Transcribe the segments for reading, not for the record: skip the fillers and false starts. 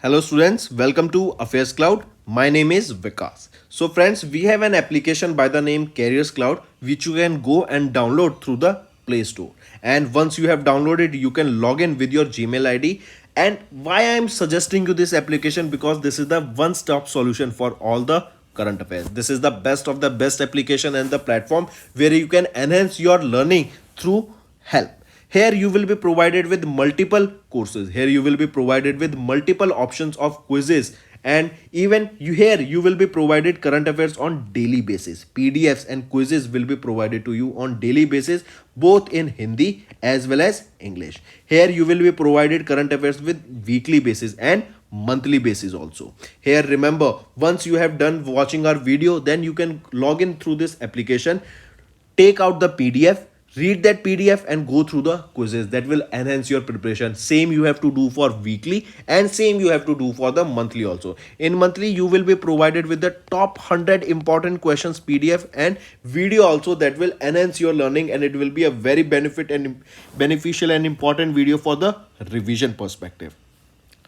Hello students, welcome to Affairs Cloud. My name is Vikas. So friends, we have an application by the name Careers Cloud which you can go and download through the Play Store. And once you have downloaded, you can log in with your Gmail ID. And why I am suggesting you this application, because this is the one-stop solution for all the current affairs. This is the best of the best application and the platform where you can enhance your learning through help. Here you will be provided with multiple courses. Here you will be provided with multiple options of quizzes, and even you will be provided current affairs on daily basis. PDFs and quizzes will be provided to you on daily basis, both in Hindi as well as English. Here you will be provided current affairs with weekly basis and monthly basis also. Here remember, once you have done watching our video, then you can log in through this application, take out the PDF, read that PDF and go through the quizzes. That will enhance your preparation. Same you have to do for weekly and same you have to do for the monthly also. In monthly you will be provided with the top 100 important questions PDF and video also, that will enhance your learning, and it will be a very beneficial and important video for the revision perspective.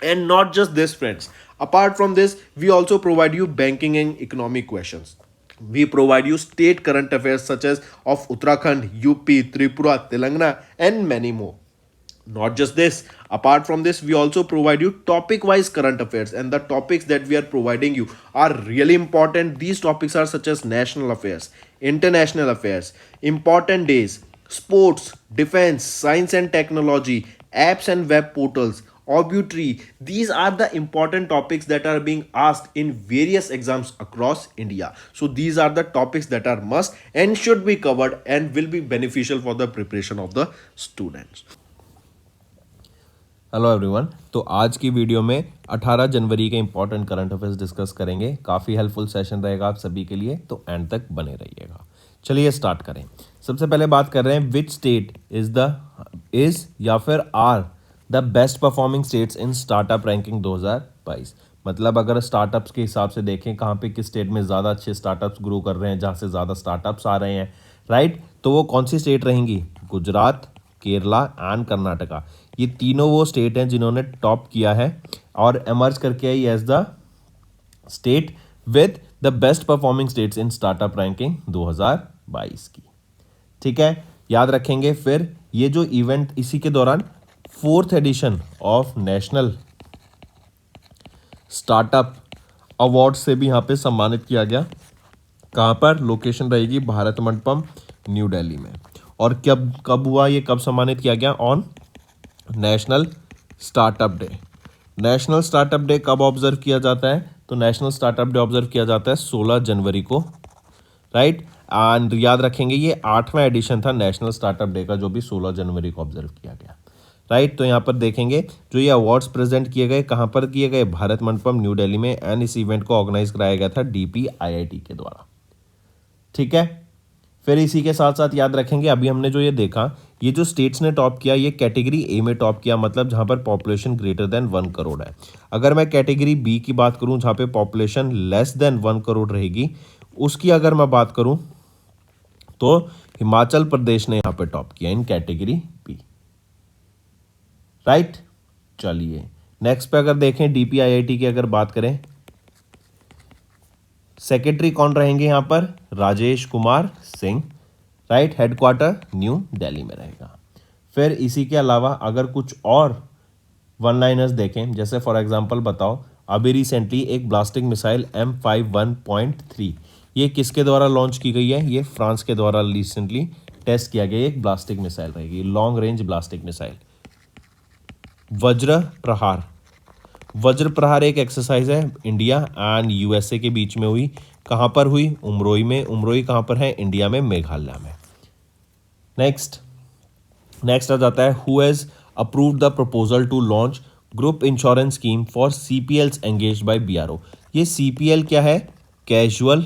And not just this friends, apart from this we also provide you banking and economic questions. We provide you state current affairs such as of Uttarakhand, UP, Tripura, Telangana, and many more. Not just this, apart from this we also provide you topic wise current affairs, and the topics that we are providing you are really important. These topics are such as national affairs, international affairs, important days, sports, defense, science and technology, apps and web portals, obituary. These are the important topics that are being asked in various exams across India. So these are the topics that are must and should be covered and will be beneficial for the preparation of the students. Hello everyone. तो आज की video में 18 जनवरी के important current affairs discuss करेंगे। काफ़ी helpful session रहेगा आप सभी के लिए, तो एंड तक बने रहिएगा। चलिए स्टार्ट करें। सबसे पहले बात कर रहे हैं विच स्टेट इज या फिर are the best performing states in startup ranking 2022। मतलब अगर स्टार्टअप्स के हिसाब से देखें कहाँ पे किस स्टेट में ज़्यादा अच्छे स्टार्टअप्स ग्रो कर रहे हैं, जहाँ से ज़्यादा स्टार्टअप्स आ रहे हैं, राइट। तो वो कौन सी स्टेट रहेंगी? गुजरात, केरला एंड कर्नाटका। ये तीनों वो स्टेट हैं जिन्होंने टॉप किया है और एमर्ज करके आई as the state with the best performing states in startup ranking 2022 की। ठीक है, याद रखेंगे। फिर ये जो इवेंट इसी के दौरान 4th edition of national startup award से भी यहाँ पे सम्मानित किया गया। कहाँ पर? लोकेशन रहेगी भारत मंडपम, न्यू दिल्ली में। और कब हुआ ये, कब सम्मानित किया गया? On national startup day. National startup day कब ऑब्जर्व किया जाता है? तो नेशनल स्टार्टअप डे ऑब्जर्व किया जाता है 16 जनवरी को, राइट। एंड याद रखेंगे ये 8वां एडिशन था नेशनल स्टार्टअप डे का, जो भी 16 जनवरी को ऑब्जर्व किया गया, राइट। तो यहाँ पर देखेंगे जो ये अवार्ड्स प्रेजेंट किए गए, कहाँ पर किए गए? भारत मंडपम, न्यू दिल्ली में। एंड इस इवेंट को ऑर्गेनाइज कराया गया था DPIIT के द्वारा। ठीक है, फिर इसी के साथ साथ याद रखेंगे अभी हमने जो ये देखा, ये जो स्टेट्स ने टॉप किया, ये कैटेगरी ए में टॉप किया, मतलब जहाँ पर पॉपुलेशन ग्रेटर देन 1 करोड़ है। अगर मैं कैटेगरी बी की बात करूँ, जहाँ पे पॉपुलेशन लेस देन 1 करोड़ रहेगी, उसकी अगर मैं बात करूँ तो हिमाचल प्रदेश ने यहाँ पे टॉप किया इन कैटेगरी बी, राइट। चलिए नेक्स्ट पे अगर देखें DPIIT की अगर बात करें, सेक्रेटरी कौन रहेंगे यहाँ पर? Rajesh Kumar Singh, right. Headquarter new Delhi में रहेगा। फिर इसी के अलावा अगर कुछ और वन लाइनर्स देखें, जैसे फॉर एग्जांपल बताओ, अभी रिसेंटली एक ब्लास्टिक मिसाइल M51.3 ये किसके द्वारा लॉन्च की गई है? ये फ्रांस के द्वारा रिसेंटली टेस्ट किया गया एक ब्लास्टिक मिसाइल रहेगी, लॉन्ग रेंज ब्लास्टिक मिसाइल। वज्र प्रहार एक एक्सरसाइज है इंडिया एंड USA के बीच में हुई। कहाँ पर हुई? उमरोई में। उमरोई कहाँ पर है? इंडिया में, मेघालय में। नेक्स्ट आ जाता है who has approved the proposal to launch group insurance scheme for CPLs engaged by BRO। ये CPL क्या है? Casual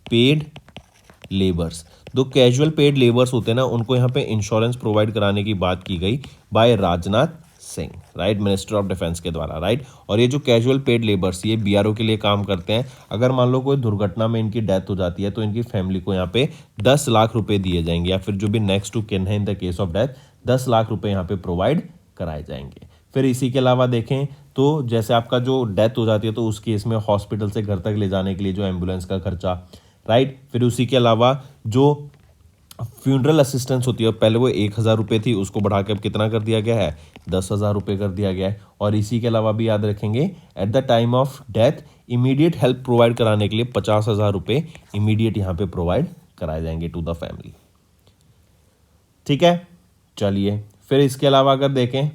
paid labours. दो कैजुअल पेड लेबर्स होते हैं ना, उनको यहाँ पे इंश्योरेंस प्रोवाइड कराने की बात की गई by Rajnath Singh, right, minister of defence के द्वारा, राइट। और ये जो कैजुअल पेड लेबर्स ये BRO के लिए काम करते हैं। अगर मान लो कोई दुर्घटना में इनकी डेथ हो जाती है तो इनकी फैमिली को यहाँ पे 10 लाख रुपए दिए जाएंगे, या फिर जो भी नेक्स्ट टू किन है in the case of death 10 lakh रुपए यहाँ पे प्रोवाइड कराए जाएंगे। फिर इसी के अलावा देखें तो जैसे आपका जो डेथ हो जाती है तो उस केस में हॉस्पिटल से घर तक ले जाने के लिए जो एम्बुलेंस का खर्चा, राइट। फिर उसी के अलावा जो फ्यूनरल असिस्टेंस होती है, पहले वो 1,000 रुपये थी, उसको बढ़ा के अब कितना कर दिया गया है, 10,000 रुपये कर दिया गया है। और इसी के अलावा भी याद रखेंगे at the time of death immediate help provide कराने के लिए 50,000 रुपये इमीडिएट यहाँ पे प्रोवाइड कराए जाएंगे टू द फैमिली। ठीक है, चलिए फिर इसके अलावा अगर देखें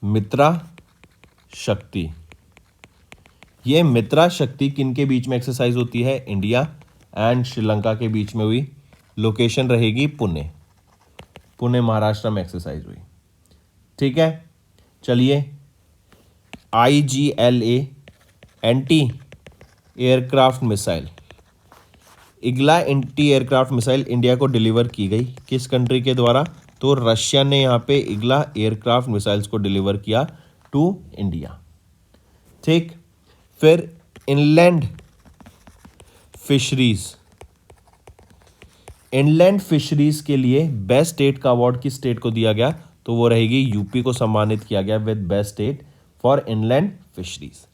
मित्रा शक्ति, ये मित्रा शक्ति किन के बीच में एक्सरसाइज होती है, इंडिया एंड श्रीलंका के बीच में हुई। लोकेशन रहेगी पुणे, पुणे महाराष्ट्र में एक्सरसाइज हुई। ठीक है, चलिए IGLA anti aircraft missile, Igla anti aircraft missile India को डिलीवर की गई किस कंट्री के द्वारा, तो रशिया ने यहाँ पे इग्ला एयरक्राफ्ट मिसाइल्स को डिलीवर किया टू इंडिया। ठीक, फिर इनलैंड फिशरीज, इनलैंड फिशरीज के लिए बेस्ट स्टेट का अवार्ड किस स्टेट को दिया गया, तो वो रहेगी यूपी को सम्मानित किया गया with best state for inland fisheries.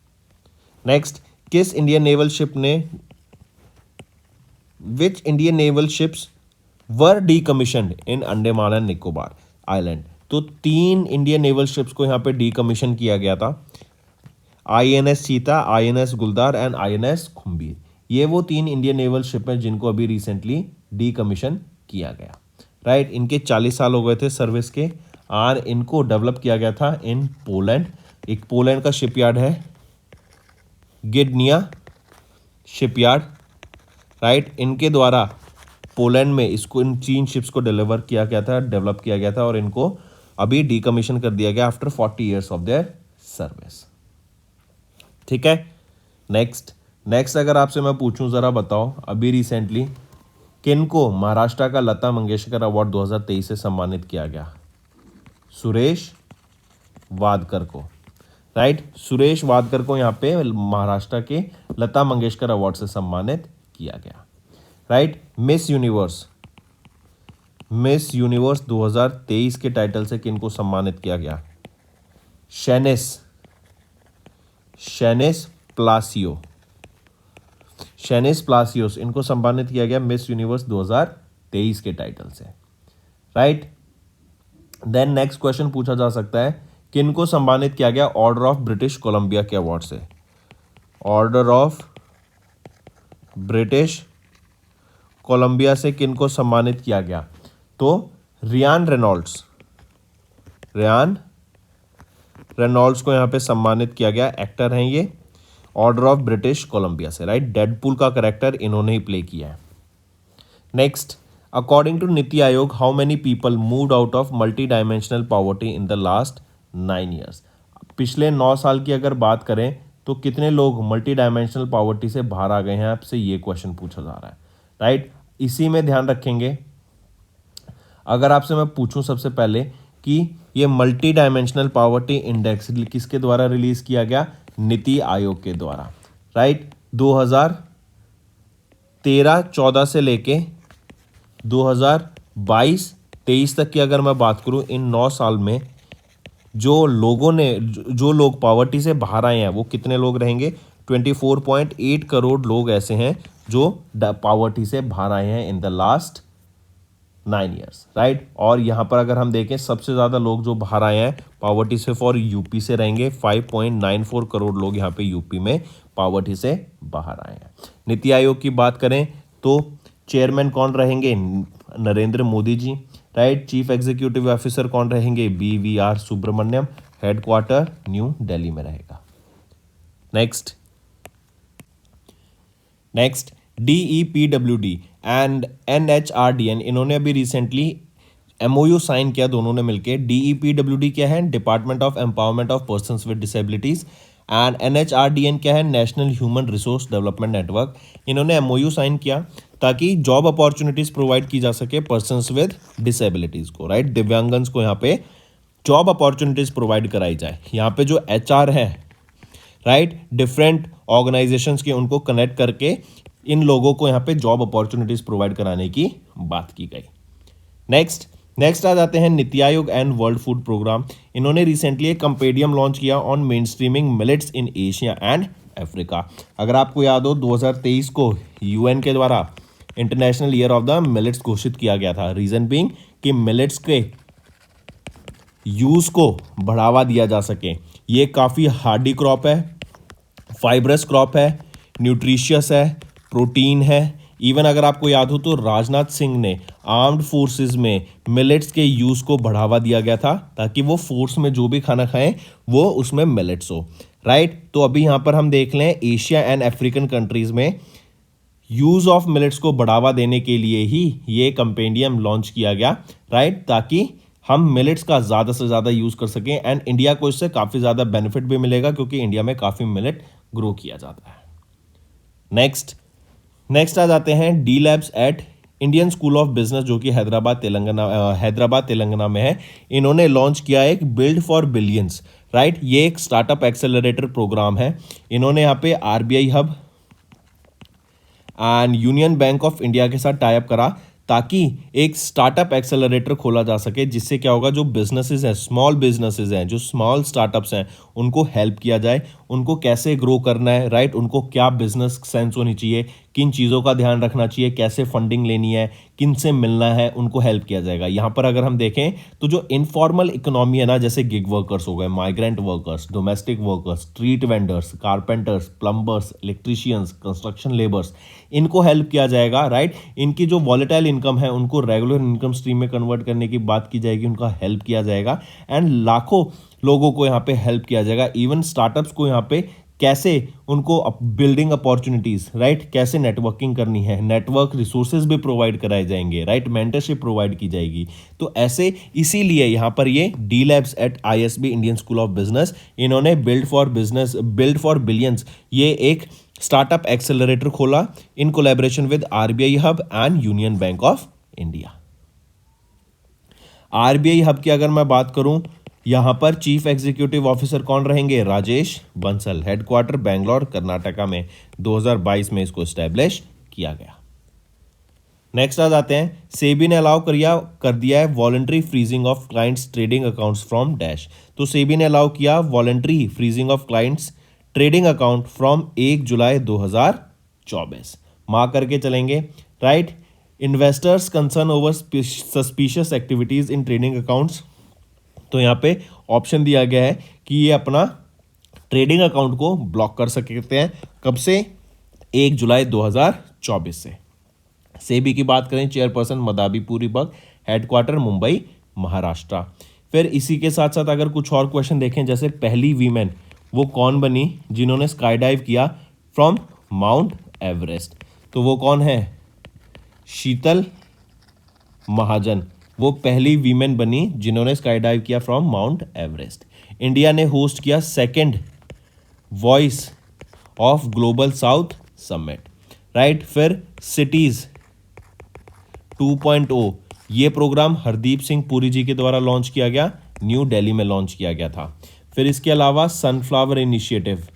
Next, किस इंडियन नेवल शिप ने, which Indian naval ships were decommissioned in Andaman and Nicobar island, तो 3 इंडियन नेवल शिप्स को यहाँ पे डीकमीशन किया गया था, INS चीता, INS गुलदार एंड INS खुम्बीर। ये वो 3 इंडियन नेवल शिप हैं जिनको अभी रिसेंटली डीकमीशन किया गया, राइट। इनके 40 साल हो गए थे सर्विस के और इनको डेवलप किया गया था इन पोलैंड। एक पोलैंड का शिपयार्ड है गिडनिया शिपयार्ड, राइट। इनके द्वारा पोलैंड में इसको, इन 3 शिप्स को डिलीवर किया गया था, डेवलप किया गया था और इनको अभी डीकमीशन कर दिया गया after 40 years of their service. ठीक है, नेक्स्ट अगर आपसे मैं पूछूं जरा बताओ अभी रिसेंटली किन को महाराष्ट्र का लता मंगेशकर अवार्ड 2023 से सम्मानित किया गया, सुरेश वाडकर को, राइट। सुरेश वाडकर को यहाँ पे महाराष्ट्र के लता मंगेशकर अवार्ड से सम्मानित किया गया, राइट। मिस यूनिवर्स 2023 के टाइटल से किन को सम्मानित किया गया, शेनिस प्लासियोस, इनको सम्मानित किया गया मिस यूनिवर्स 2023 के टाइटल से, राइट। देन नेक्स्ट क्वेश्चन पूछा जा सकता है किन को सम्मानित किया गया ऑर्डर ऑफ ब्रिटिश कोलंबिया के अवार्ड से, ऑर्डर ऑफ ब्रिटिश कोलंबिया से किन को सम्मानित किया गया, तो रियान रेनॉल्ड्स को यहाँ पे सम्मानित किया गया, एक्टर हैं ये, ऑर्डर ऑफ ब्रिटिश कोलंबिया से, राइट। डेडपूल का कैरेक्टर इन्होंने ही प्ले किया है। Next, according to NITI Aayog how many people moved out of multi dimensional poverty in the last 9 years, पिछले 9 साल की अगर बात करें तो कितने लोग मल्टी डायमेंशनल पॉवर्टी से बाहर आ गए हैं, आपसे ये क्वेश्चन पूछा जा रहा है, राइट। इसी में ध्यान रखेंगे अगर आपसे मैं पूछूं सबसे पहले कि ये मल्टी डायमेंशनल पॉवर्टी इंडेक्स किसके द्वारा रिलीज किया गया, नीति आयोग के द्वारा, राइट। 2013-14 से लेके 2022-23 तक की अगर मैं बात करूं, इन 9 साल में जो लोग पॉवर्टी से बाहर आए हैं वो कितने लोग रहेंगे, 24.8 करोड़ लोग ऐसे हैं जो पॉवर्टी से बाहर आए हैं in the last 9 years, right. और यहाँ पर अगर हम देखें सबसे ज़्यादा लोग जो बाहर आए हैं पॉवर्टी से फॉर यूपी से रहेंगे, 5.94 करोड़ लोग यहाँ पे यूपी में पॉवर्टी से बाहर आए हैं। नीति आयोग की बात करें तो चेयरमैन कौन रहेंगे, Narendra Modi ji, right. Chief executive officer कौन रहेंगे, BVR Subrahmanyam, headquarter new Delhi में रहेगा। नेक्स्ट DEPWD एंड NHRDN, इन्होंने अभी रिसेंटली MOU साइन किया दोनों ने मिलकर। DEPWD क्या है, department of empowerment of persons with disabilities, and NHRDN क्या है, national human resource development network. इन्होंने MOU साइन किया ताकि जॉब अपॉर्चुनिटीज प्रोवाइड की जा सके पर्सन्स विद डिसेबिलिटीज को, राइट। दिव्यांगन्स को यहाँ पे जॉब अपॉर्चुनिटीज प्रोवाइड कराई जाए। यहाँ पे जो HR है, राइट, डिफरेंट ऑर्गेनाइजेशंस के, उनको कनेक्ट करके इन लोगों को यहाँ पे जॉब अपॉर्चुनिटीज प्रोवाइड कराने की बात की गई। नेक्स्ट, नेक्स्ट आ जाते हैं नीति Aayog and World Food programme. इन्होंने रिसेंटली एक कंपेडियम लॉन्च किया on main streaming millets in Asia and Africa. अगर आपको याद हो 2023 को यूएन के द्वारा international year of the millets घोषित किया गया था। रीजन बीइंग कि मिलेट्स के यूज को बढ़ावा दिया जा सके। ये काफ़ी हार्डी क्रॉप है, फाइब्रस क्रॉप है, न्यूट्रिशियस है, प्रोटीन है। इवन अगर आपको याद हो तो राजनाथ सिंह ने आर्म्ड फोर्सेस में मिलेट्स के यूज़ को बढ़ावा दिया गया था ताकि वो फोर्स में जो भी खाना खाएं वो उसमें मिलेट्स हो, राइट। तो अभी यहाँ पर हम देख लें एशिया एंड अफ्रीकन कंट्रीज़ में यूज़ ऑफ मिलेट्स को बढ़ावा देने के लिए ही ये कंपेंडियम लॉन्च किया गया, राइट, ताकि हम मिलेट्स का ज़्यादा से ज़्यादा यूज़ कर सकें एंड इंडिया को इससे काफ़ी ज़्यादा बेनिफिट भी मिलेगा क्योंकि इंडिया में काफ़ी मिलेट ग्रो किया जाता है। नेक्स्ट आ जाते हैं D labs at Indian School of Business जो कि हैदराबाद तेलंगाना में है। इन्होंने लॉन्च किया एक बिल्ड फॉर बिलियंस, राइट। ये एक स्टार्टअप एक्सेलरेटर प्रोग्राम है। इन्होंने यहाँ पे RBI hub and Union Bank of India के साथ टाइप करा ताकि एक स्टार्टअप एक्सेलरेटर खोला जा सके, जिससे क्या होगा जो बिजनेसेस हैं, स्मॉल बिजनेसेस हैं, जो स्मॉल स्टार्टअप्स हैं, उनको हेल्प किया जाए, उनको कैसे ग्रो करना है, राइट, उनको क्या बिजनेस सेंस होनी चाहिए, किन चीज़ों का ध्यान रखना चाहिए, कैसे फंडिंग लेनी है, किन से मिलना है, उनको हेल्प किया जाएगा। यहाँ पर अगर हम देखें तो जो इनफॉर्मल इकोनॉमी है ना, जैसे गिग वर्कर्स हो गए, migrant workers, domestic workers, street vendors, carpenters, plumbers, electricians, construction labours, इनको हेल्प किया जाएगा, राइट। इनकी जो वॉलेटाइल इनकम है उनको रेगुलर इनकम स्ट्रीम में कन्वर्ट करने की बात की जाएगी, उनका हेल्प किया जाएगा एंड लाखों लोगों को यहाँ पे हेल्प किया जाएगा। इवन स्टार्टअप्स को यहाँ पे कैसे उनको बिल्डिंग अपॉर्चुनिटीज, राइट, कैसे नेटवर्किंग करनी है, नेटवर्क रिसोर्सेज भी प्रोवाइड कराए जाएंगे, राइट, मेंटरशिप प्रोवाइड की जाएगी। तो ऐसे इसीलिए यहाँ पर ये D labs at ISB Indian School of Business, इन्होंने बिल्ड फॉर बिलियंस ये एक स्टार्टअप एक्सेलरेटर खोला in collaboration with RBI hub and Union Bank of India. RBI hub की अगर मैं बात करूं, यहां पर चीफ एग्जीक्यूटिव ऑफिसर कौन रहेंगे? राजेश बंसल। हेडक्वार्टर बेंगलोर कर्नाटका में 2022 में इसको एस्टेब्लिश किया गया। नेक्स्ट आ जाते हैं, सेबी ने अलाउ कर दिया है voluntary freezing of clients trading accounts from dash. तो सेबी ने अलाउ किया voluntary freezing of clients trading account from 1 July 2024। Mark करके चलेंगे, right. Investors concern over suspicious activities in trading accounts, तो यहाँ पे ऑप्शन दिया गया है कि ये अपना ट्रेडिंग अकाउंट को ब्लॉक कर सकते हैं। कब से? 1 जुलाई 2024 से। सेबी की बात करें, चेयरपर्सन मदाबीपुरी बग, हेडक्वार्टर मुंबई महाराष्ट्र। फिर इसी के साथ साथ अगर कुछ और क्वेश्चन देखें, जैसे पहली वीमेन वो कौन बनी जिन्होंने स्काई डाइव किया फ्रॉम माउंट एवरेस्ट, तो वो कौन है? शीतल महाजन, वो पहली वीमेन बनी जिन्होंने स्काई डाइव किया फ्रॉम माउंट एवरेस्ट। इंडिया ने होस्ट किया second voice of global south summit, right. फिर सिटीज 2.0 ये प्रोग्राम हरदीप सिंह पुरी जी के द्वारा लॉन्च किया गया, न्यू दिल्ली में लॉन्च किया गया था। फिर इसके अलावा सनफ्लावर इनिशिएटिव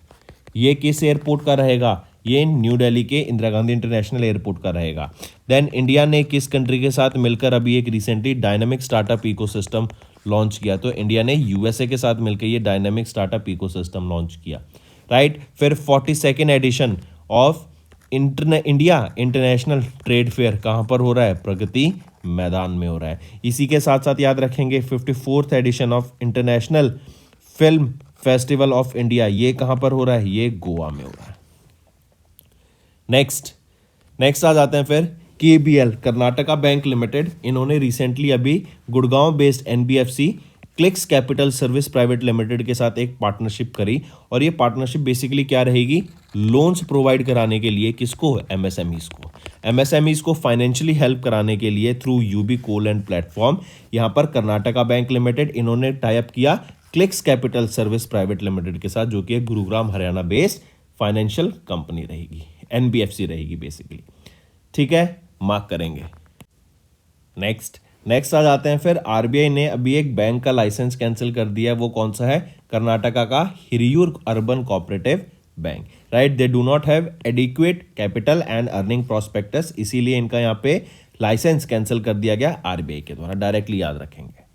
ये किस एयरपोर्ट का रहेगा? ये न्यू दिल्ली के इंदिरा गांधी इंटरनेशनल एयरपोर्ट का रहेगा। देन इंडिया ने किस कंट्री के साथ मिलकर अभी एक recently dynamic startup ecosystem launch किया? तो इंडिया ने यूएसए के साथ मिलकर ये डायनामिक स्टार्टअप इकोसिस्टम लॉन्च किया, राइट। फिर 42nd edition of India International Trade Fair कहाँ पर हो रहा है? प्रगति मैदान में हो रहा है। इसी के साथ साथ याद रखेंगे 54th edition of International Film Festival of India, ये कहाँ पर हो रहा है? ये गोवा में हो रहा है। नेक्स्ट आ जाते हैं फिर केबीएल कर्नाटका बैंक लिमिटेड, इन्होंने रिसेंटली अभी Gurgaon based NBFC clicks Capital Service Private Limited के साथ एक पार्टनरशिप करी और ये पार्टनरशिप बेसिकली क्या रहेगी? लोन्स प्रोवाइड कराने के लिए किसको? एमएसएमईज को फाइनेंशियली हेल्प कराने के लिए through UB colend platform. यहाँ पर कर्नाटका बैंक लिमिटेड इन्होंने टाइप किया Clix Capital Service Private Limited के साथ, जो कि Gurugram Haryana based financial company रहेगी, एनबीएफसी रहेगी बेसिकली, ठीक है, मार्क करेंगे। नेक्स्ट आ जाते हैं फिर, आरबीआई ने अभी एक बैंक का लाइसेंस कैंसिल कर दिया है, वो कौन सा है? कर्नाटका का Hiriyur urban cooperative bank, right. They do not have adequate capital and earning prospectus, इसीलिए इनका यहाँ पे लाइसेंस कैंसिल कर दिया गया आरबीआई के द्वारा, डायरेक्टली याद रखेंगे।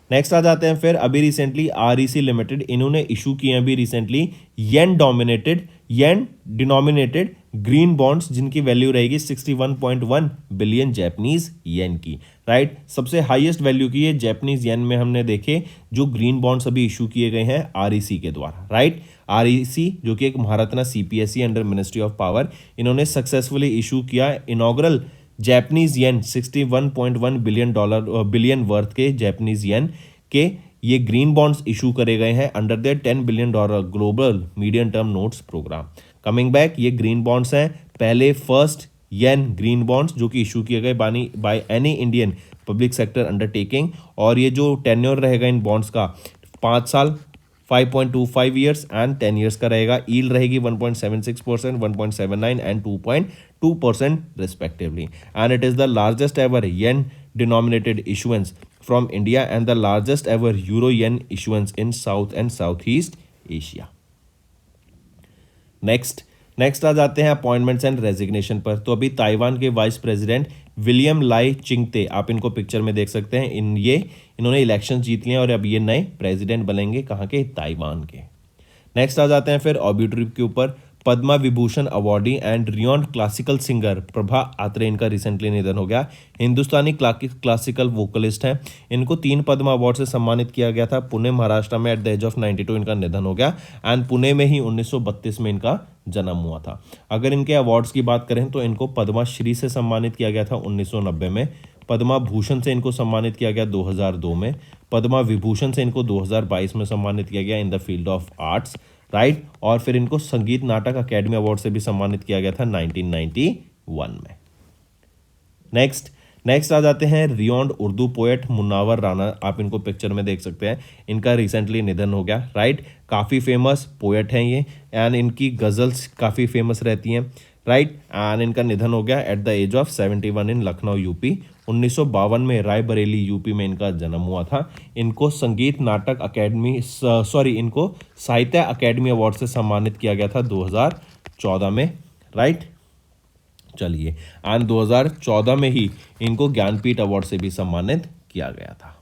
नेक्स्ट आ जाते हैं फिर अभी रिसेंटली आरईसी लिमिटेड, इन्होंने इशू किए अभी रिसेंटली येन डिनोमिनेटेड ग्रीन बॉन्ड्स जिनकी वैल्यू रहेगी 61.1 बिलियन जैपनीज येन की, राइट। सबसे हाईएस्ट वैल्यू की ये जैपनीज येन में हमने देखे जो ग्रीन बॉन्ड्स अभी इशू किए गए हैं आरईसी के द्वारा, राइट। आरईसी जो कि एक Maharatna CPSE under Ministry of Power, इन्होंने सक्सेसफुली इशू किया inaugural Japanese yen 61.1 billion worth के जैपनीज येन के ये ग्रीन बॉन्ड्स इशू करे गए हैं under the $10 billion global medium term notes programme. Coming back, ये ग्रीन बॉन्ड्स हैं पहले फर्स्ट येन ग्रीन बॉन्ड्स जो कि इशू किए गए by any Indian public sector undertaking, और ये जो टेन्योर रहेगा इन बॉन्ड्स का 5 साल 5.25 ईयर्स एंड 10 ईयर्स का रहेगा। ईल्ड रहेगी 1.76%, 1.79 and 2.2% respectively, and it is the largest ever yen denominated issuance from India and the largest ever euro yen issuance in South and South East Asia. Next आ जाते हैं appointments and resignation पर। तो अभी Taiwan के vice president William Lai Chingte, आप इनको picture में देख सकते हैं, इन्होंने इलेक्शन जीत लिए और अब ये नए प्रेसिडेंट बनेंगे कहाँ के, ताइवान के। नेक्स्ट आ जाते हैं फिर ऑब्यूटरी के ऊपर। Padma Vibhushan awardee and renowned classical singer Prabha Atre, इनका रिसेंटली निधन हो गया। हिंदुस्तानी क्लासिकल वोकलिस्ट हैं, इनको 3 पद्मा अवार्ड से सम्मानित किया गया था। पुणे महाराष्ट्र में एट द एज ऑफ 92 इनका निधन हो गया एंड पुणे में ही 1932 में इनका जन्म हुआ था। अगर इनके अवार्ड्स की बात करें तो इनको पद्मा श्री से सम्मानित किया गया था 1990 में, पद्मा भूषण से इनको सम्मानित किया गया 2002 में, पद्मा विभूषण से इनको 2022 में सम्मानित किया गया in the field of arts, right. और फिर इनको संगीत नाटक अकेडमी अवार्ड से भी सम्मानित किया गया था 1991 में। नेक्स्ट आ जाते हैं रियॉन्ड उर्दू पोएट मुन्नावर राना, आप इनको पिक्चर में देख सकते हैं, इनका रिसेंटली निधन हो गया, राइट। काफ़ी फेमस पोएट हैं ये एंड इनकी गज़ल्स काफ़ी फेमस रहती हैं, राइट। एंड इनका निधन हो गया at the age of 71 in Lucknow UP. 1952 में रायबरेली यूपी में इनका जन्म हुआ था। इनको संगीत नाटक अकेडमी इनको साहित्य अकेडमी अवार्ड से सम्मानित किया गया था 2014 में, राइट। चलिए, एंड 2014 में ही इनको ज्ञानपीठ अवार्ड से भी सम्मानित किया गया था।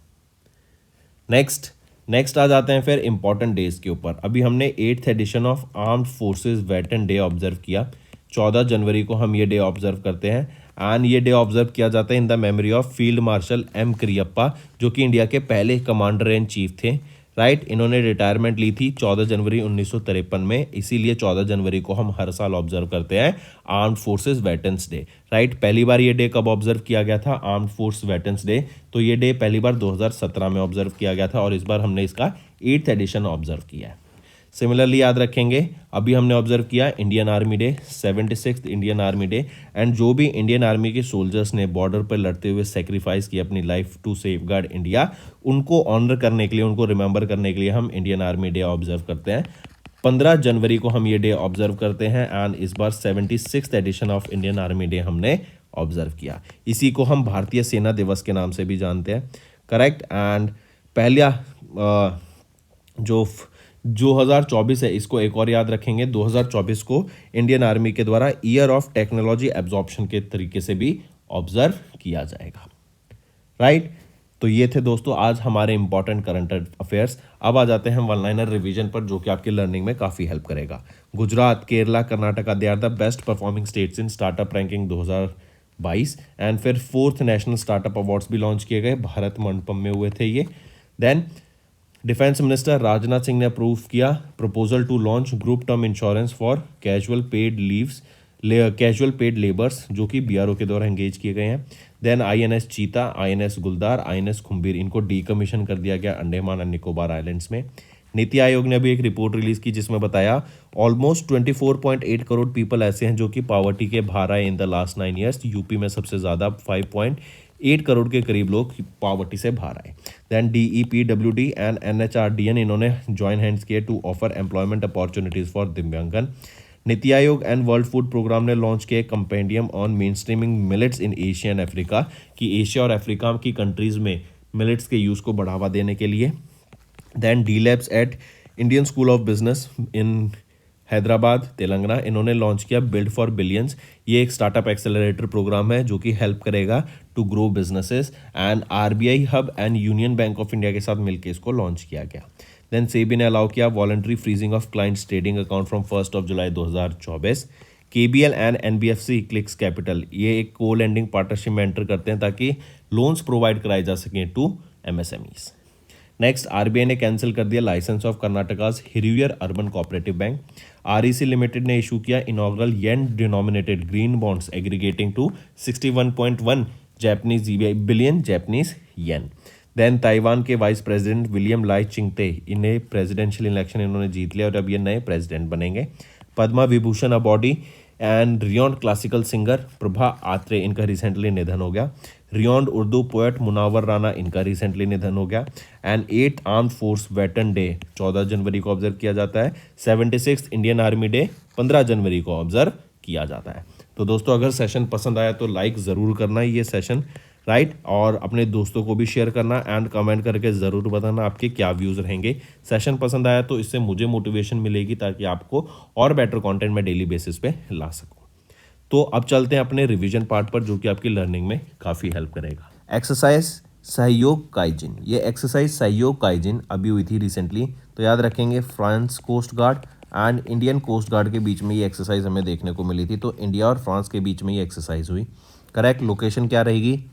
नेक्स्ट आ जाते हैं फिर इंपॉर्टेंट डेज के ऊपर। अभी हमने 8th edition of armed forces veteran day observe किया। 14 जनवरी को हम ये डे ऑब्जर्व करते हैं एंड ये डे ऑब्जर्व किया जाता है in the memory of field marshal M Cariappa, जो कि इंडिया के पहले कमांडर इन चीफ थे, राइट। इन्होंने रिटायरमेंट ली थी 14 जनवरी 1953 में, इसीलिए 14 जनवरी को हम हर साल ऑब्जर्व करते हैं armed forces veterans day, right. पहली बार ये डे कब ऑब्जर्व किया गया था, आर्म्ड फोर्स वेटरन्स डे, तो ये डे पहली बार 2017 में ऑब्जर्व किया गया था और इस बार हमने इसका 8th एडिशन ऑब्जर्व किया है। सिमिलरली याद रखेंगे, अभी हमने ऑब्जर्व किया Indian army day, 76th Indian army day, and जो भी इंडियन आर्मी के सोल्जर्स ने बॉर्डर पर लड़ते हुए सेक्रीफाइस किया अपनी लाइफ टू सेफगार्ड इंडिया, उनको ऑनर करने के लिए, उनको रिमेंबर करने के लिए हम इंडियन आर्मी डे ऑब्जर्व करते हैं। 15 जनवरी को हम ये डे ऑब्जर्व करते हैं एंड इस बार 76th edition of Indian army day हमने ऑब्जर्व किया। इसी को हम भारतीय सेना दिवस के नाम से भी जानते हैं, करेक्ट। एंड पहला जो 2024 है, इसको एक और याद रखेंगे, 2024 को इंडियन आर्मी के द्वारा ईयर ऑफ टेक्नोलॉजी एब्जॉर्प्शन के तरीके से भी ऑब्जर्व किया जाएगा, राइट। तो ये थे दोस्तों आज हमारे इंपॉर्टेंट करंट अफेयर्स। अब आ जाते हैं हम वन लाइनर रिवीजन पर, जो कि आपकी लर्निंग में काफ़ी हेल्प करेगा। Gujarat, Kerala, Karnataka, they are the best performing states in startup ranking 2022। And फिर 4th नेशनल स्टार्टअप अवार्ड्स भी लॉन्च किए गए, भारत मंडपम में हुए थे ये। Then defence minister Rajnath Singh ने अप्रूव किया proposal to launch group term insurance for casual paid labours, जो कि बीआरओ के द्वारा एंगेज किए गए हैं। Then INS Cheetah, INS Guldar, INS Kumbhir, इनको डीकमीशन कर दिया गया अंडमान एंड निकोबार आइलैंड्स में। नीति आयोग ने अभी एक रिपोर्ट रिलीज की जिसमें बताया ऑलमोस्ट 24.8 करोड़ पीपल ऐसे हैं जो कि पॉवर्टी के बाहर आए in the last 9 years. UP में सबसे ज़्यादा 5.8 करोड़ के करीब लोग पॉवर्टी से बाहर आए। दैन DEPWD एंड NHRDN इन्होंने जॉइन हैंड्स किए to offer employment opportunities for divyangjan. NITI Aayog and World Food Programme ने लॉन्च किया compendium on main streaming millets in Asia and Africa, कि एशिया और अफ्रीका की कंट्रीज़ में मिलेट्स के यूज़ को बढ़ावा देने के लिए। Then D-Labs at Indian School of Business in Hyderabad Telangana, इन्होंने लॉन्च किया बिल्ड फॉर बिलियंस। ये एक स्टार्टअप एक्सेलरेटर प्रोग्राम है जो कि हेल्प करेगा to grow businesses. And RBI hub and Union Bank of India के साथ मिलकर इसको लॉन्च किया गया। देन सेबी ने अलाउ किया voluntary freezing of clients trading account from 1 July 2024। KBL and NBFC clicks capital ये एक को लेंडिंग पार्टनरशिप में एंटर करते हैं ताकि लोन्स प्रोवाइड कराए जा सकें टू एमएसएमईज। नेक्स्ट, आरबीआई ने कैंसिल कर दिया licence of Karnataka's Hiriyur urban cooperative bank. REC limited ने इशू किया inaugural yen denominated green bonds aggregating to 61.1 billion Japanese yen. Then Taiwan के vice president William Lai Chingte, इन्हें प्रेसिडेंशियल इलेक्शन इन्होंने जीत लिया और अब ये नए प्रेसिडेंट बनेंगे। Padma Vibhushan awardee and renowned classical singer Prabha Atre, इनका रिसेंटली निधन हो गया। रियॉन्ड उर्दू पोएट मुनावर राना, इनका रिसेंटली निधन हो गया। And 8th armed force veteran day 14 जनवरी को ऑब्जर्व किया जाता है। 76th इंडियन आर्मी डे 15 जनवरी को ऑब्जर्व किया जाता है। तो दोस्तों, अगर सेशन पसंद आया तो लाइक ज़रूर करना ये सेशन, राइट, और अपने दोस्तों को भी शेयर करना एंड कमेंट करके ज़रूर बताना आपके क्या व्यूज़ रहेंगे। सेशन पसंद आया तो इससे मुझे मोटिवेशन मिलेगी ताकि आपको और बेटर कंटेंट मैं डेली बेसिस पे ला सकूं। तो अब चलते हैं अपने रिवीजन पार्ट पर जो कि आपकी लर्निंग में काफ़ी हेल्प करेगा। एक्सरसाइज सहयोग काइजिन, ये एक्सरसाइज सहयोग काइजिन अभी हुई थी रिसेंटली, तो याद रखेंगे France coast guard and Indian coast guard के बीच में ये एक्सरसाइज हमें देखने को मिली थी। तो इंडिया और फ्रांस के बीच में ये एक्सरसाइज हुई। करेक्ट लोकेशन क्या रहेगी?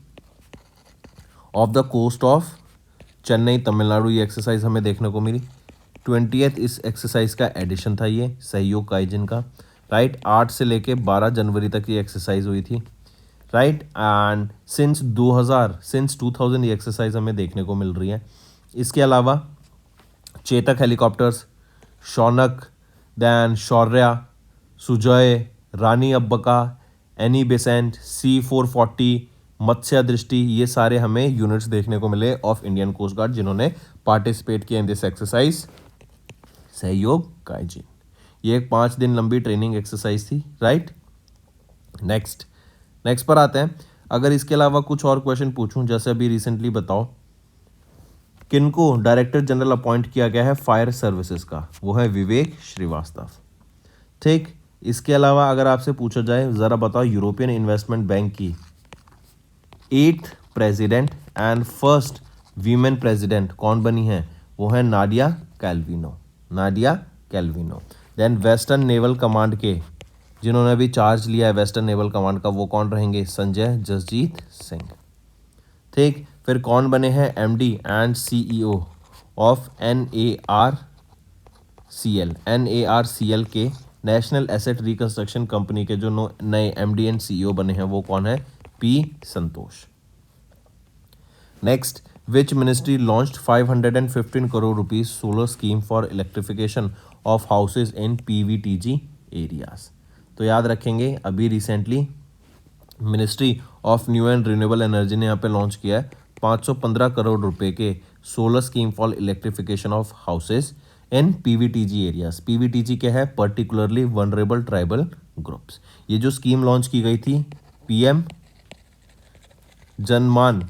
Off the coast of Chennai Tamil Nadu ये एक्सरसाइज हमें देखने को मिली। 20th इस एक्सरसाइज का एडिशन था ये सहयोग काइजिन का, राइट। 8 से लेके 12 जनवरी तक ये एक्सरसाइज हुई थी, राइट। एंड सिंस 2000 ये एक्सरसाइज हमें देखने को मिल रही है। इसके अलावा चेतक हेलीकॉप्टर्स, शौनक, दैन शौर्या, सुजय, रानी अब्बका, एनी बेसेंट, C-440, मत्स्य दृष्टि, ये सारे हमें यूनिट्स देखने को मिले ऑफ इंडियन कोस्ट गार्ड जिन्होंने पार्टिसिपेट किया इन दिस एक्सरसाइज सहयोग काइजिन। ये एक 5 दिन लंबी ट्रेनिंग एक्सरसाइज थी, राइट। नेक्स्ट पर आते हैं। अगर इसके अलावा कुछ और क्वेश्चन पूछूं, जैसे अभी रिसेंटली बताओ किनको डायरेक्टर जनरल अपॉइंट किया गया है फायर सर्विसेज का, वो है विवेक श्रीवास्तव, ठीक। इसके अलावा अगर आपसे पूछा जाए ज़रा बताओ यूरोपियन इन्वेस्टमेंट बैंक की 8th president and first women president कौन बनी है, वो है Nadia Calvino. Then western naval command के जिन्होंने अभी चार्ज लिया है वेस्टर्न नेवल कमांड का, वो कौन रहेंगे? संजय जसजीत सिंह, ठीक। फिर कौन बने हैं MD and CEO of NARCL के नेशनल एसेट रिकंस्ट्रक्शन कंपनी के जो नए MD एंड CEO बने हैं वो कौन है? P Santosh. Next, which ministry launched 515 crore rupees solar scheme for electrification of houses in PVTG areas. तो याद रखेंगे अभी recently ministry of new and renewable energy ने यहाँ पे लॉन्च किया है 515 करोड़ रुपए के solar scheme for electrification of houses in PVTG areas. PVTG क्या है? Particularly vulnerable tribal groups. ये जो स्कीम लॉन्च की गई थी PM जनमान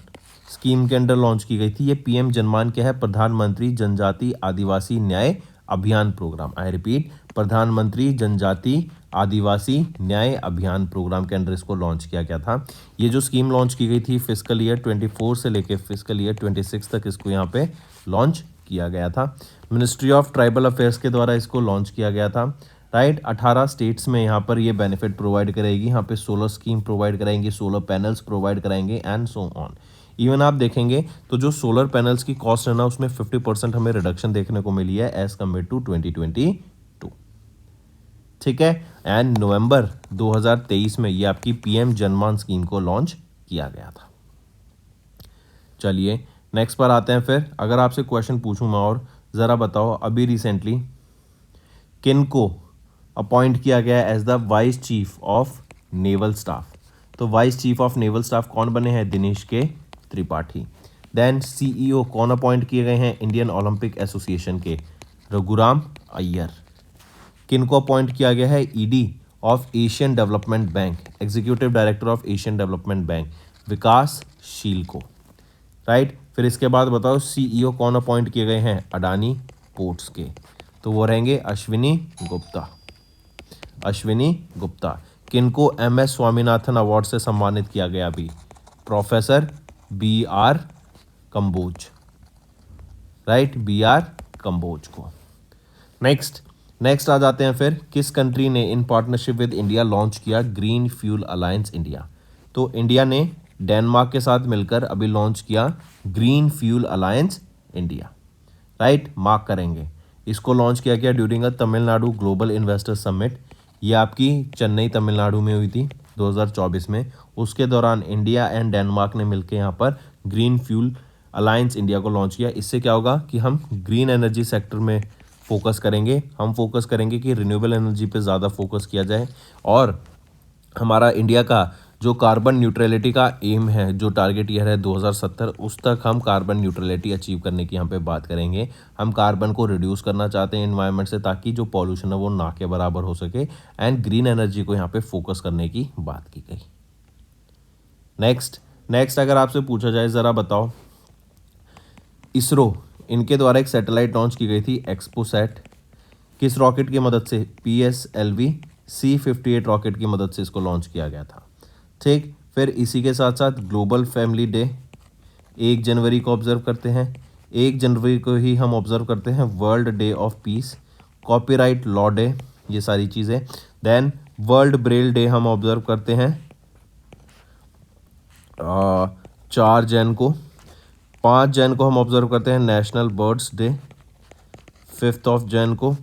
स्कीम के अंडर लॉन्च की गई थी। ये PM जनमान क्या है? प्रधानमंत्री जनजाति आदिवासी न्याय अभियान प्रोग्राम। आई रिपीट, प्रधानमंत्री जनजाति आदिवासी न्याय अभियान प्रोग्राम के अंडर इसको लॉन्च किया गया था। ये जो स्कीम लॉन्च की गई थी फिस्कल ईयर 24 से लेके फिस्कल ईयर 26 तक इसको यहाँ पे लॉन्च किया गया था। मिनिस्ट्री ऑफ ट्राइबल अफेयर्स के द्वारा इसको लॉन्च किया गया था, राइट। 18 स्टेट्स में यहाँ पर ये बेनिफिट प्रोवाइड करेगी। यहाँ पे सोलर स्कीम प्रोवाइड कराएंगे, सोलर पैनल्स प्रोवाइड कराएंगे एंड सो ऑन। इवन आप देखेंगे तो जो सोलर पैनल्स की कॉस्ट है ना उसमें 50% हमें रिडक्शन देखने को मिली है एज कम्पेयर टू 2022, ठीक है। एंड नवंबर 2023 में ये आपकी PM जनमान स्कीम को लॉन्च किया गया था। चलिए नेक्स्ट पर आते हैं। फिर अगर आपसे क्वेश्चन पूछूं मैं और ज़रा बताओ अभी रिसेंटली किनको अपॉइंट किया गया as the vice chief of naval staff. तो vice chief of naval staff कौन बने हैं? Dinesh K Tripathi. Then CEO कौन अपॉइंट किए गए हैं? इंडियन ओलंपिक एसोसिएशन के रघुराम अय्यर। किनको अपॉइंट किया गया है? ED of Asian development bank, executive director of Asian development bank Vikas Sheel को, राइट। फिर इसके बाद बताओ CEO कौन अपॉइंट किए गए हैं? अडानी पोर्ट्स के, तो वो रहेंगे अश्विनी गुप्ता। अश्विनी गुप्ता। किनको MS स्वामीनाथन अवार्ड से सम्मानित किया गया अभी? Professor BR Kamboj, right, BR Kamboj को। नेक्स्ट आ जाते हैं फिर, किस कंट्री ने in partnership with India launch किया ग्रीन फ्यूल अलायंस इंडिया? तो इंडिया ने डेनमार्क के साथ मिलकर अभी लॉन्च किया green fuel alliance India, right, mark करेंगे। इसको लॉन्च किया गया during a Tamil Nadu global investor summit. ये आपकी चेन्नई तमिलनाडु में हुई थी 2024 में। उसके दौरान इंडिया एंड डेनमार्क ने मिलकर यहाँ पर ग्रीन फ्यूल अलायंस इंडिया को लॉन्च किया। इससे क्या होगा कि हम ग्रीन एनर्जी सेक्टर में फोकस करेंगे, हम फोकस करेंगे कि रिन्यूएबल एनर्जी पे ज़्यादा फोकस किया जाए, और हमारा इंडिया का जो कार्बन न्यूट्रलिटी का एम है, जो टारगेट ईयर है 2070, उस तक हम कार्बन न्यूट्रलिटी अचीव करने की यहाँ पे बात करेंगे। हम कार्बन को रिड्यूस करना चाहते हैं इन्वायरमेंट से, ताकि जो पॉल्यूशन है वो ना के बराबर हो सके, एंड ग्रीन एनर्जी को यहाँ पे फोकस करने की बात की गई। नेक्स्ट अगर आपसे पूछा जाए, ज़रा बताओ, इसरो, इनके द्वारा एक सैटेलाइट लॉन्च की गई थी एक्सपोसैट, किस रॉकेट की मदद से? PSLV C58 रॉकेट की मदद से इसको लॉन्च किया गया था। ठीक, फिर इसी के साथ साथ ग्लोबल फैमिली डे 1 जनवरी को ऑब्जर्व करते हैं। 1 जनवरी को ही हम ऑब्जर्व करते हैं world day of peace, copyright law day, ये सारी चीज़ें। देन वर्ल्ड ब्रेल डे हम ऑब्जर्व करते हैं 4 जैन को। 5 जैन को हम ऑब्जर्व करते हैं नेशनल बर्ड्स डे। 5 जैन को।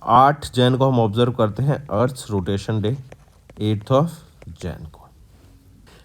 8 जैन को हम ऑब्जर्व करते हैं अर्थ रोटेशन डे। 8 जैन को।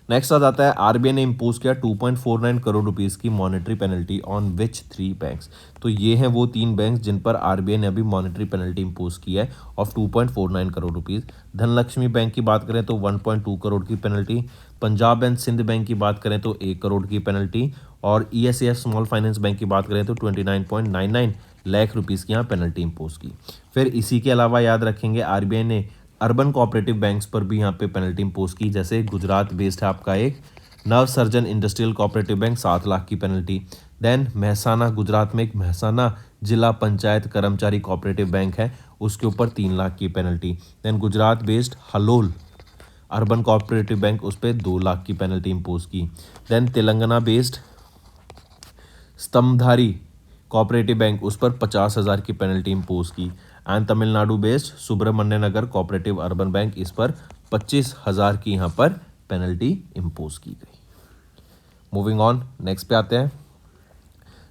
नेक्स्ट आ जाता है, RBI ने इम्पोज किया 2.49 करोड़ रुपीस की monetary penalty on which 3 banks? तो ये हैं वो 3 बैंक जिन पर RBI ने अभी मॉनेटरी पेनल्टी इम्पोज की है of 2.49 crore rupees. Dhanlaxmi bank की बात करें तो 1.2 करोड़ की penalty, Punjab and Sind bank की बात करें तो 1 करोड़ की पेनल्टी, और ESAF स्मॉल फाइनेंस बैंक की बात करें तो 29.99 लाख रुपीस की यहाँ पेनल्टी इम्पोज की। फिर इसी के अलावा याद रखेंगे RBI ने अर्बन कोऑपरेटिव बैंक्स पर भी यहाँ पे पेनल्टी इम्पोज की, जैसे गुजरात बेस्ड है आपका एक नवसर्जन इंडस्ट्रियल कोऑपरेटिव बैंक 7 लाख की पेनल्टी। देन महसाना, गुजरात में एक महसाना जिला पंचायत कर्मचारी कोऑपरेटिव बैंक है, उसके ऊपर 3 लाख की penalty. Then Gujarat based Halol urban cooperative bank, उस पर 2 लाख की पेनल्टी इम्पोज की। Then Telangana based Stambhadri cooperative bank, उस पर 50,000 की पेनल्टी इम्पोज की। And Tamil Nadu based Subramanya Nagar cooperative urban bank, इस पर 25,000 की यहाँ पर पेनल्टी इम्पोज की गई। मूविंग ऑन, नेक्स्ट पे आते हैं।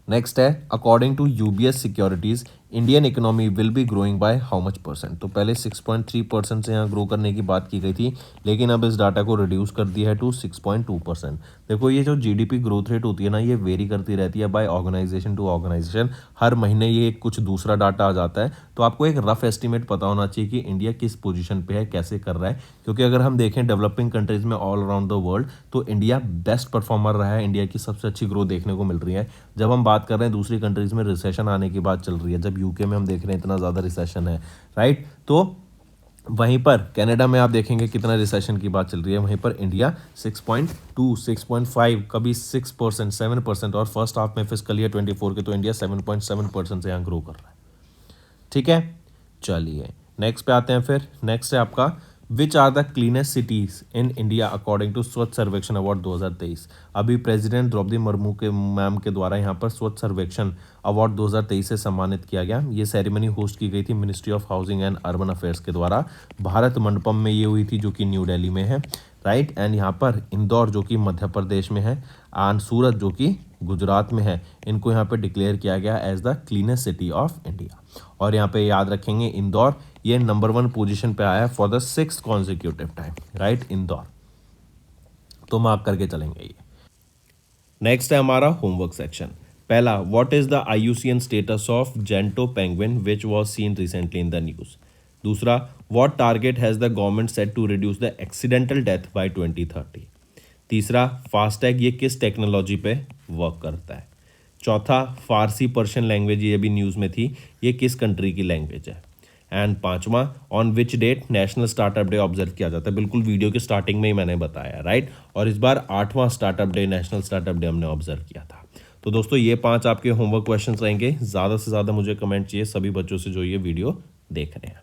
नेक्स्ट है, according to UBS securities Indian economy will be growing by how much %? तो पहले 6.3% से यहाँ ग्रो करने की बात की गई थी, लेकिन अब इस डाटा को रिड्यूस कर दिया है टू 6.2%। देखो, ये जो GDP ग्रोथ रेट होती है ना, ये वेरी करती रहती है बाय ऑर्गेनाइजेशन टू ऑर्गेनाइजेशन। हर महीने ये कुछ दूसरा डाटा आ जाता है, तो आपको एक रफ एस्टिमेट पता होना चाहिए कि इंडिया किस पोजीशन पे है, कैसे कर रहा है। क्योंकि अगर हम देखें डेवलपिंग कंट्रीज में ऑल अराउंड द वर्ल्ड, तो इंडिया बेस्ट परफॉर्मर रहा है, इंडिया की सबसे अच्छी ग्रोथ देखने को मिल रही है। जब हम बात कर रहे हैं दूसरी कंट्रीज में रिसेशन आने की बात चल रही है, जब UK में हम देख रहे हैं इतना ज़्यादा रिसेशन है, राइट, तो वहीं पर कनाडा में आप देखेंगे कितना रिसेशन की बात चल रही है, वहीं पर इंडिया 6.2, 6.5, कभी 6%, 7%, और फर्स्ट हाफ में फिस्कल ईयर 24 के तो इंडिया 7.7% से यहाँ ग्रो कर रहा है। ठीक है, चलिए नेक्स्ट पे आते हैं। फिर नेक्स्ट है आपका, which are the cleanest cities in India according to Swachh Survekshan award 2023? अभी प्रेसिडेंट द्रौपदी मुर्मू के मैम के द्वारा यहाँ पर स्वच्छ सर्वेक्षण अवार्ड 2023 से सम्मानित किया गया। ये सेरेमनी होस्ट की गई थी ministry of housing and urban affairs के द्वारा, भारत मंडपम में ये हुई थी, जो कि न्यू दिल्ली में है, राइट। एंड यहाँ पर इंदौर जो कि मध्य प्रदेश में है, एंड सूरत जो कि गुजरात में है, इनको यहाँ पे डिक्लेयर किया गया as the cleanest city of India. और यहाँ पे याद रखेंगे इंदौर ये नंबर 1 पोजीशन पे आया है for the 6th consecutive time, right, Indore, तो मार्क करके चलेंगे ये। नेक्स्ट है हमारा होमवर्क सेक्शन। पहला, what is the IUCN status of gentoo penguin which was seen recently in the news? दूसरा, what target has the government set to reduce the accidental death by 2030? तीसरा, FASTag ये किस technology पे work करता है? चौथा, फारसी Persian language ये भी न्यूज़ में थी, ये किस कंट्री की लैंग्वेज है? एंड पांचवा, on which date national startup day observe किया जाता है? बिल्कुल वीडियो के स्टार्टिंग में ही मैंने बताया, राइट। और इस बार 8वां startup day, national startup day हमने ऑब्जर्व किया था। तो दोस्तों ये 5 आपके होमवर्क क्वेश्चंस रहेंगे। ज़्यादा से ज़्यादा मुझे कमेंट चाहिए सभी बच्चों से जो ये वीडियो देख रहे हैं।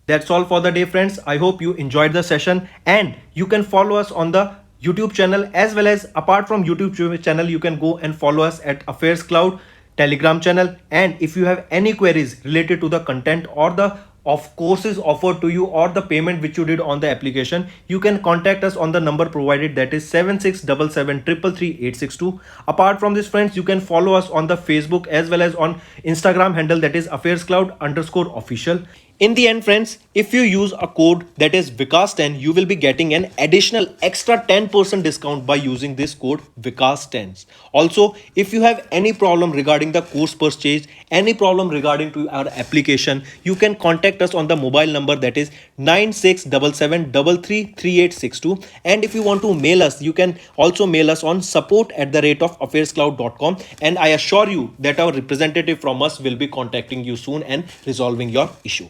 That's all for the day, friends. I hope you enjoyed the session, and you can follow us on the YouTube channel, as well as apart from YouTube channel, you can go and follow us at Affairs Cloud Telegram channel. And if you have any queries related to the content or the of courses offered to you or the payment which you did on the application, you can contact us on the number provided, that is 7677333862. Apart from this, friends, you can follow us on the Facebook as well as on Instagram handle, that is affairscloud_official. In the end, friends, if you use a code that is Vikas10, you will be getting an additional extra 10% discount by using this code Vikas10. Also, if you have any problem regarding the course purchase, any problem regarding to our application, you can contact us on the mobile number, that is 9677333862. And if you want to mail us, you can also mail us on support@affairscloud.com, and I assure you that our representative from us will be contacting you soon and resolving your issue.